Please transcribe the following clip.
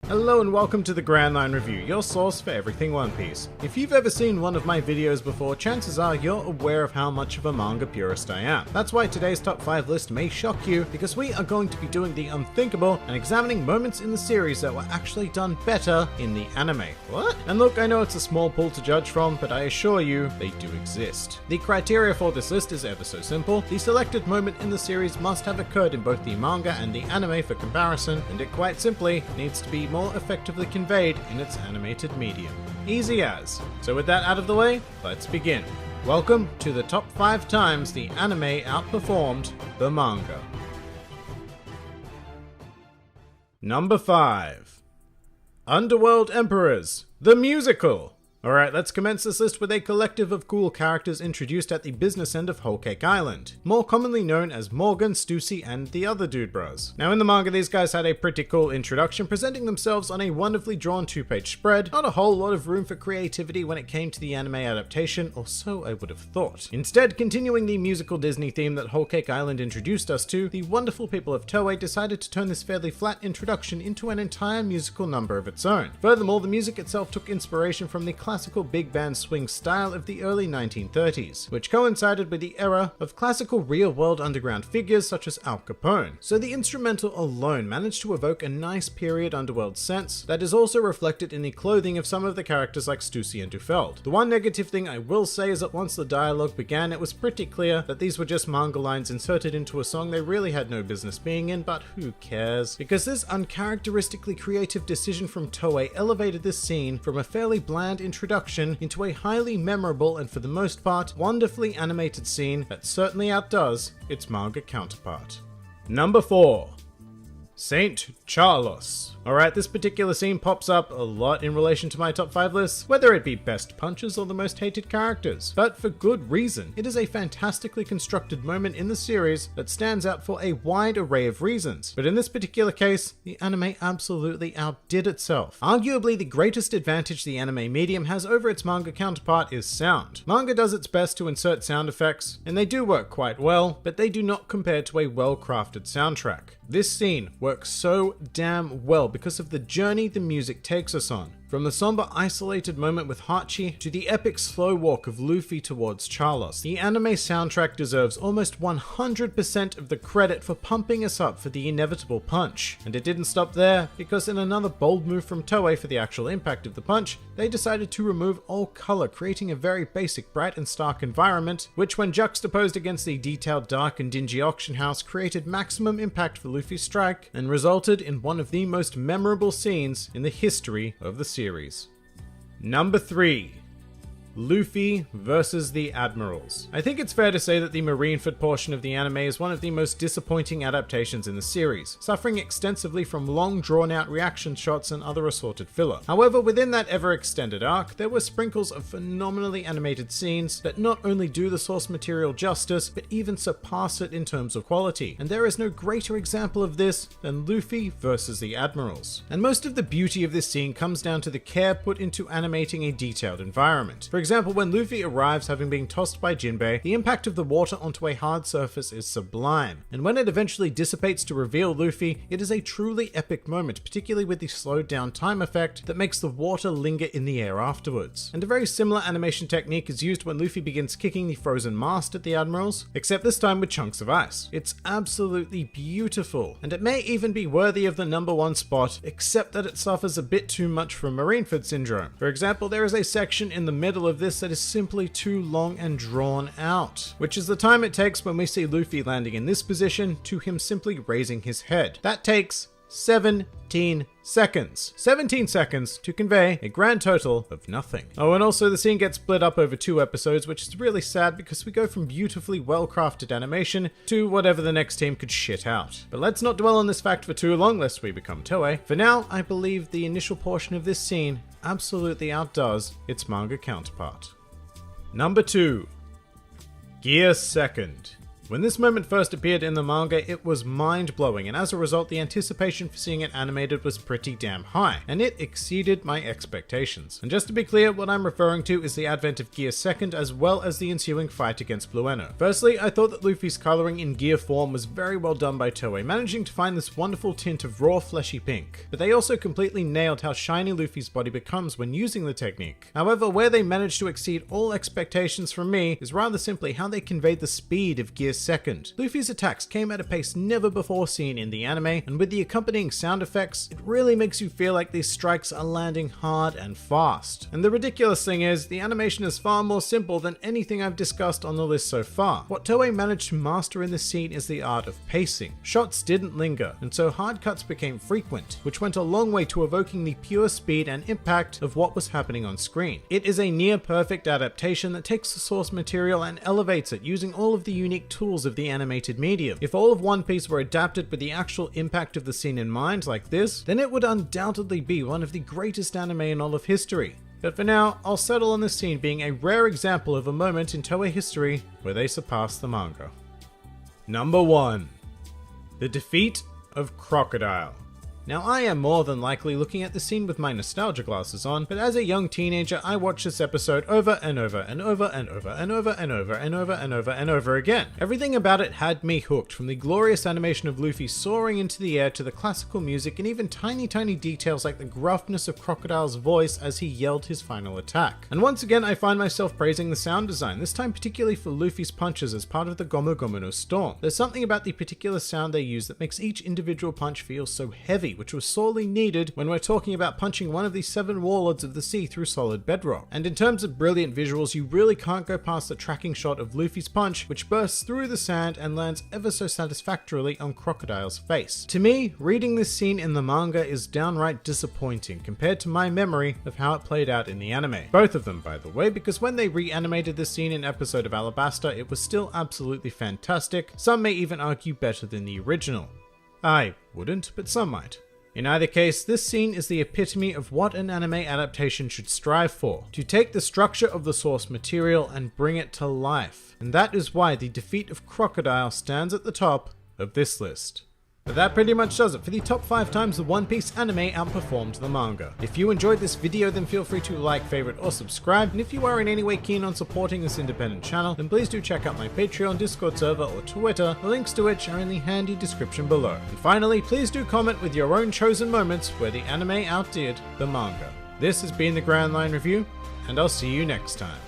Hello and welcome to the Grand Line Review, your source for everything One Piece. If you've ever seen one of my videos before, chances are you're aware of how much of a manga purist I am. That's why today's top 5 list may shock you, because we are going to be doing the unthinkable and examining moments in the series that were actually done better in the anime. What? And look, I know it's a small pool to judge from, but I assure you, they do exist. The criteria for this list is ever so simple. The selected moment in the series must have occurred in both the manga and the anime for comparison, and it quite simply needs to be more effectively conveyed in its animated medium. Easy as. So with that out of the way, let's begin. Welcome to the top 5 times the anime outperformed the manga. Number 5. Underworld Emperors, the musical. Alright, let's commence this list with a collective of cool characters introduced at the business end of Whole Cake Island, more commonly known as Morgan, Stussy, and the other dude bros. Now in the manga, these guys had a pretty cool introduction, presenting themselves on a wonderfully drawn 2-page spread. Not a whole lot of room for creativity when it came to the anime adaptation, or so I would have thought. Instead, continuing the musical Disney theme that Whole Cake Island introduced us to, the wonderful people of Toei decided to turn this fairly flat introduction into an entire musical number of its own. Furthermore, the music itself took inspiration from the classical big band swing style of the early 1930s, which coincided with the era of classical real-world underground figures such as Al Capone. So the instrumental alone managed to evoke a nice period underworld sense that is also reflected in the clothing of some of the characters like Stussy and Dufeld. The one negative thing I will say is that once the dialogue began, it was pretty clear that these were just manga lines inserted into a song they really had no business being in, but who cares? Because this uncharacteristically creative decision from Toei elevated this scene from a fairly bland introduction into a highly memorable and for the most part wonderfully animated scene that certainly outdoes its manga counterpart. Number 4. Saint Charlos. Alright, this particular scene pops up a lot in relation to my top 5 lists, whether it be best punches or the most hated characters, but for good reason. It is a fantastically constructed moment in the series that stands out for a wide array of reasons, but in this particular case, the anime absolutely outdid itself. Arguably the greatest advantage the anime medium has over its manga counterpart is sound. Manga does its best to insert sound effects, and they do work quite well, but they do not compare to a well-crafted soundtrack. This scene works so damn well because of the journey the music takes us on. From the somber isolated moment with Hachi to the epic slow walk of Luffy towards Charlos, the anime soundtrack deserves almost 100% of the credit for pumping us up for the inevitable punch. And it didn't stop there, because in another bold move from Toei for the actual impact of the punch, they decided to remove all color, creating a very basic bright and stark environment, which when juxtaposed against the detailed dark and dingy auction house created maximum impact for Luffy's strike and resulted in one of the most memorable scenes in the history of the series. Number 3. Luffy versus the Admirals. I think it's fair to say that the Marineford portion of the anime is one of the most disappointing adaptations in the series, suffering extensively from long drawn-out reaction shots and other assorted filler. However, within that ever-extended arc, there were sprinkles of phenomenally animated scenes that not only do the source material justice, but even surpass it in terms of quality, and there is no greater example of this than Luffy versus the Admirals. And most of the beauty of this scene comes down to the care put into animating a detailed environment. For example, when Luffy arrives having been tossed by Jinbei, the impact of the water onto a hard surface is sublime, and when it eventually dissipates to reveal Luffy, it is a truly epic moment, particularly with the slowed down time effect that makes the water linger in the air afterwards. And a very similar animation technique is used when Luffy begins kicking the frozen mast at the Admirals, except this time with chunks of ice. It's absolutely beautiful, and it may even be worthy of the number 1 spot, except that it suffers a bit too much from Marineford syndrome. For example, there is a section in the middle of this that is simply too long and drawn out, which is the time it takes when we see Luffy landing in this position to him simply raising his head. That takes 17 seconds. 17 seconds to convey a grand total of nothing. Oh, and also the scene gets split up over 2 episodes, which is really sad because we go from beautifully well-crafted animation to whatever the next team could shit out. But let's not dwell on this fact for too long lest we become Toei. For now, I believe the initial portion of this scene absolutely outdoes its manga counterpart. Number 2. Gear Second. When this moment first appeared in the manga, it was mind-blowing, and as a result, the anticipation for seeing it animated was pretty damn high, and it exceeded my expectations. And just to be clear, what I'm referring to is the advent of Gear 2nd, as well as the ensuing fight against Blueno. Firstly, I thought that Luffy's coloring in Gear form was very well done by Toei, managing to find this wonderful tint of raw fleshy pink. But they also completely nailed how shiny Luffy's body becomes when using the technique. However, where they managed to exceed all expectations from me is rather simply how they conveyed the speed of Gear 2nd. Luffy's attacks came at a pace never before seen in the anime, and with the accompanying sound effects, it really makes you feel like these strikes are landing hard and fast. And the ridiculous thing is, the animation is far more simple than anything I've discussed on the list so far. What Toei managed to master in this scene is the art of pacing. Shots didn't linger, and so hard cuts became frequent, which went a long way to evoking the pure speed and impact of what was happening on screen. It is a near perfect adaptation that takes the source material and elevates it using all of the unique tools of the animated medium. If all of One Piece were adapted with the actual impact of the scene in mind like this, then it would undoubtedly be one of the greatest anime in all of history. But for now, I'll settle on this scene being a rare example of a moment in Toei history where they surpassed the manga. Number 1. The defeat of Crocodile. Now, I am more than likely looking at the scene with my nostalgia glasses on, but as a young teenager, I watched this episode over and over and over and over and over and over and over and over and over again. Everything about it had me hooked, from the glorious animation of Luffy soaring into the air to the classical music and even tiny details like the gruffness of Crocodile's voice as he yelled his final attack. And once again, I find myself praising the sound design, this time particularly for Luffy's punches as part of the Gomu Gomu no Storm. There's something about the particular sound they use that makes each individual punch feel so heavy, which was sorely needed when we're talking about punching one of the 7 warlords of the sea through solid bedrock. And in terms of brilliant visuals, you really can't go past the tracking shot of Luffy's punch, which bursts through the sand and lands ever so satisfactorily on Crocodile's face. To me, reading this scene in the manga is downright disappointing compared to my memory of how it played out in the anime. Both of them, by the way, because when they reanimated this scene in episode of Alabasta, it was still absolutely fantastic. Some may even argue better than the original. I wouldn't, but some might. In either case, this scene is the epitome of what an anime adaptation should strive for: to take the structure of the source material and bring it to life. And that is why the defeat of Crocodile stands at the top of this list. But that pretty much does it for the top 5 times the One Piece anime outperformed the manga. If you enjoyed this video, then feel free to like, favorite, or subscribe. And if you are in any way keen on supporting this independent channel, then please do check out my Patreon, Discord server, or Twitter, the links to which are in the handy description below. And finally, please do comment with your own chosen moments where the anime outdid the manga. This has been the Grand Line Review, and I'll see you next time.